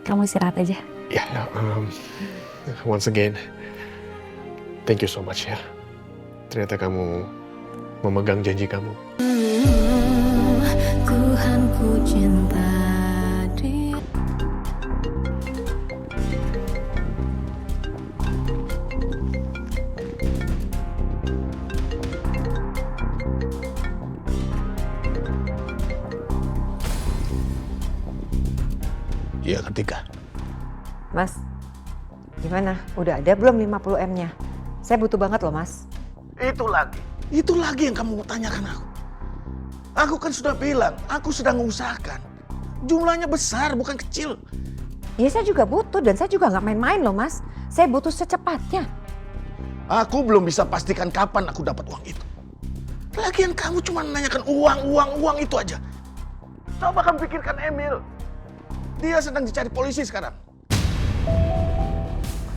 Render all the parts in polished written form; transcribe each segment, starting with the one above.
Kamu istirahat aja. Ya, once again, thank you so much ya. Ternyata kamu memegang janji kamu. Tuhan ku cinta dia. Iya, Kartika. Mas, gimana? Udah ada belum 50 M-nya? Saya butuh banget loh, Mas. Itu lagi yang kamu tanyakan aku. Aku kan sudah bilang, aku sedang mengusahakan. Jumlahnya besar, bukan kecil. Ya saya juga butuh dan saya juga nggak main-main loh, Mas. Saya butuh secepatnya. Aku belum bisa pastikan kapan aku dapat uang itu. Lagian kamu cuma menanyakan uang itu aja. Coba kamu pikirkan Emil. Dia sedang dicari polisi sekarang.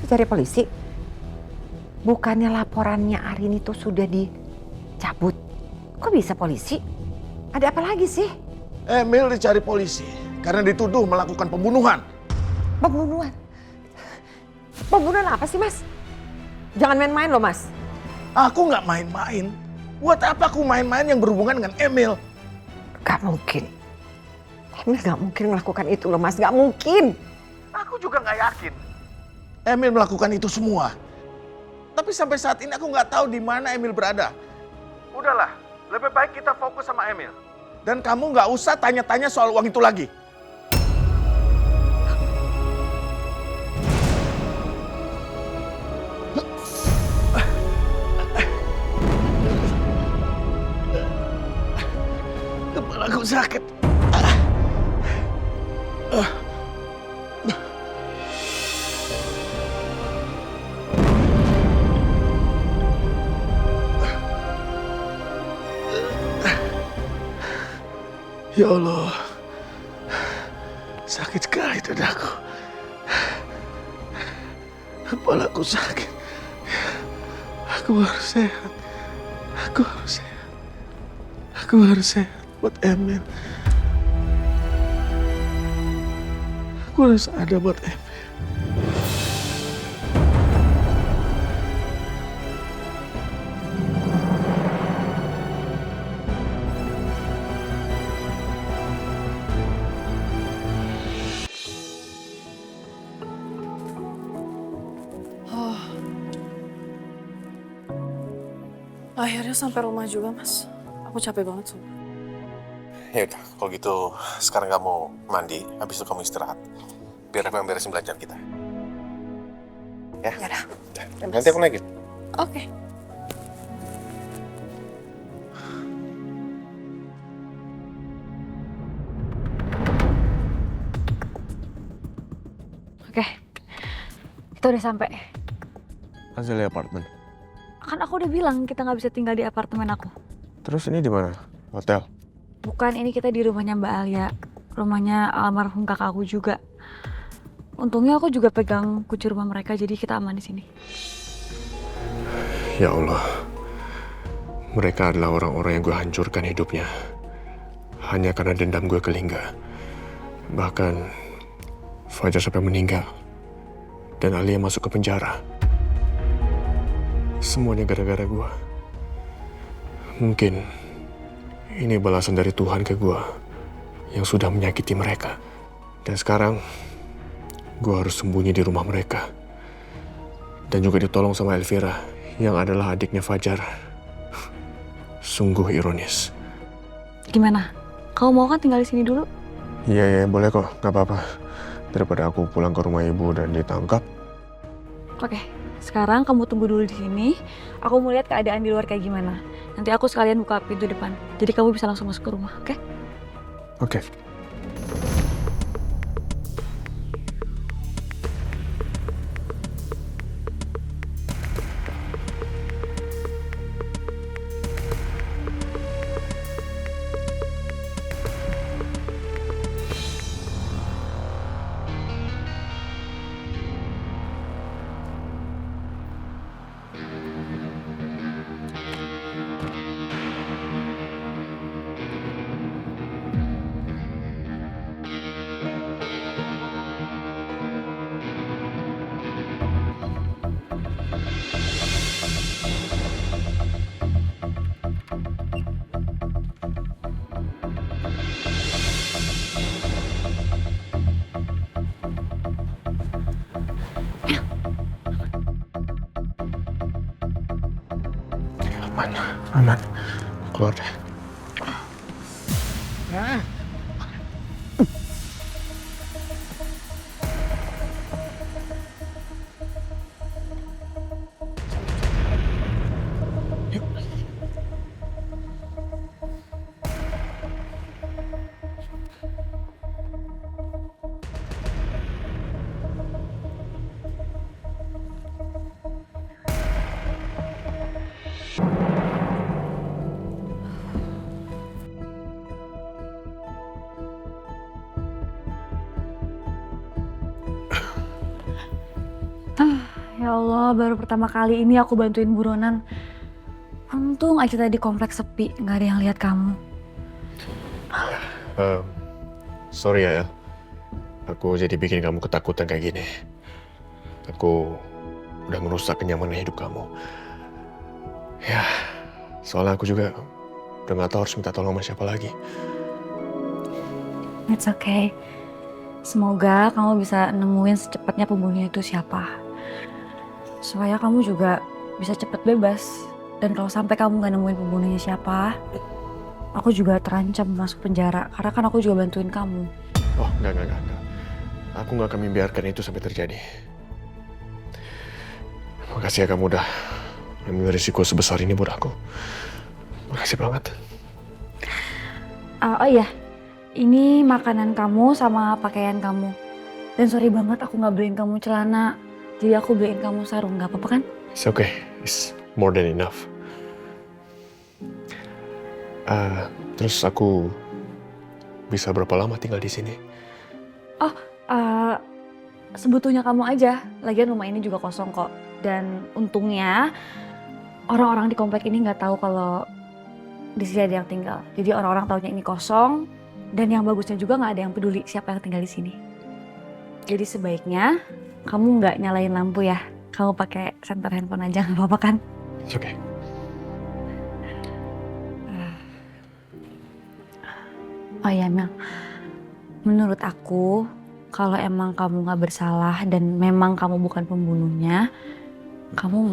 Cari polisi. Bukannya laporannya Arin itu sudah dicabut. Kok bisa polisi? Ada apa lagi sih? Emil dicari polisi karena dituduh melakukan pembunuhan. Pembunuhan? Pembunuhan apa sih, Mas? Jangan main-main loh, Mas. Aku nggak main-main. Buat apa aku main-main yang berhubungan dengan Emil? Gak mungkin. Emil gak mungkin melakukan itu loh, Mas. Gak mungkin. Aku juga nggak yakin Emil melakukan itu semua. Tapi sampai saat ini aku nggak tahu di mana Emil berada. Udahlah, lebih baik kita fokus sama Emil. Dan kamu nggak usah tanya-tanya soal uang itu lagi. Kepalaku sakit. Ya Allah, sakit sekali dadaku. Kepalaku sakit. Aku harus sehat. Aku harus sehat. Aku harus sehat buat Emil. Aku harus ada buat Emil. Akhirnya sampai rumah juga, Mas. Aku capek banget, sumpah. Ya udah, kalau gitu sekarang kamu mandi, habis itu kamu istirahat. Biar aku yang beresin belanjaan kita. Ya? Yaudah. Nanti aku naikin. Oke. Oke, kita udah sampai. Azalea Apartment. Kan aku udah bilang kita nggak bisa tinggal di apartemen aku. Terus ini di mana? Hotel? Bukan, ini kita di rumahnya Mbak Alia. Rumahnya almarhum kakak aku juga. Untungnya aku juga pegang kunci rumah mereka, jadi kita aman di sini. Ya Allah. Mereka adalah orang-orang yang gue hancurkan hidupnya. Hanya karena dendam gue ke Lingga. Bahkan Fajar sampai meninggal. Dan Alia masuk ke penjara. Semuanya gara-gara gue. Mungkin ini balasan dari Tuhan ke gue yang sudah menyakiti mereka. Dan sekarang gue harus sembunyi di rumah mereka. Dan juga ditolong sama Elvira yang adalah adiknya Fajar. Sungguh ironis. Gimana? Kau mau kan tinggal di sini dulu? Iya, boleh kok. Gak apa-apa. Daripada aku pulang ke rumah ibu dan ditangkap. Oke, sekarang kamu tunggu dulu di sini. Aku mau lihat keadaan di luar kayak gimana. Nanti aku sekalian buka pintu depan. Jadi kamu bisa langsung masuk ke rumah, oke? Oke. Aman. Keluar deh. Ya Allah, baru pertama kali ini aku bantuin buronan. Untung aja tadi kompleks sepi, nggak ada yang lihat kamu. Sorry ya, El. Aku jadi bikin kamu ketakutan kayak gini. Aku udah merusak kenyamanan hidup kamu. Ya, soalnya aku juga udah nggak tahu harus minta tolong sama siapa lagi. It's okay. Semoga kamu bisa nemuin secepatnya pembunuhnya itu siapa. Supaya kamu juga bisa cepat bebas. Dan kalau sampai kamu nggak nemuin pembunuhnya siapa, aku juga terancam masuk penjara. Karena kan aku juga bantuin kamu. Oh, enggak. Aku nggak akan membiarkan itu sampai terjadi. Makasih ya kamu udah ambil risiko sebesar ini buat aku. Makasih banget. Oh iya, ini makanan kamu sama pakaian kamu. Dan sorry banget aku nggak beliin kamu celana. Jadi aku beliin kamu sarung, nggak apa-apa kan? It's okay. It's more than enough. Terus aku bisa berapa lama tinggal di sini? Sebutunya kamu aja. Lagian rumah ini juga kosong kok. Dan untungnya orang-orang di komplek ini nggak tahu kalau di sini ada yang tinggal. Jadi orang-orang taunya ini kosong. Dan yang bagusnya juga nggak ada yang peduli siapa yang tinggal di sini. Jadi sebaiknya kamu nggak nyalain lampu ya. Kamu pakai senter handphone aja, nggak apa-apa kan? It's okay. Oh iya Mel, menurut aku kalau emang kamu nggak bersalah dan memang kamu bukan pembunuhnya, kamu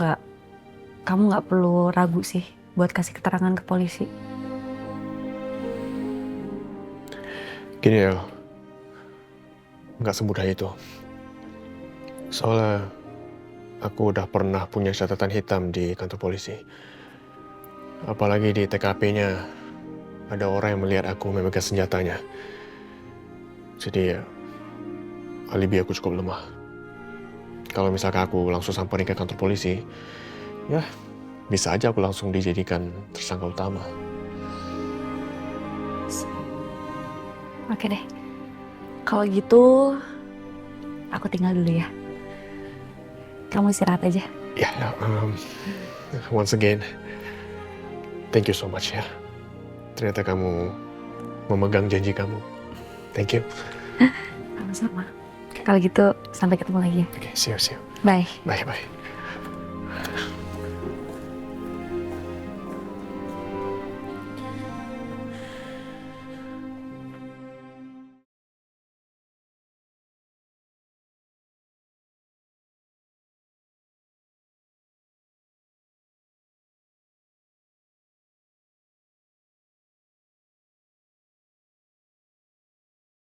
nggak perlu ragu sih buat kasih keterangan ke polisi. Gini ya, nggak semudah itu. Soalnya aku udah pernah punya catatan hitam di kantor polisi. Apalagi di TKP-nya ada orang yang melihat aku memegang senjatanya. Jadi ya, alibi aku cukup lemah. Kalau misalkan aku langsung samperin ke kantor polisi, ya bisa aja aku langsung dijadikan tersangka utama. Oke deh, kalau gitu aku tinggal dulu ya. Kamu istirahat aja. Ya, once again, thank you so much ya. Ternyata kamu memegang janji kamu. Thank you. Sama-sama. Kalau gitu sampai ketemu lagi ya. Okay, see you. Bye. Bye.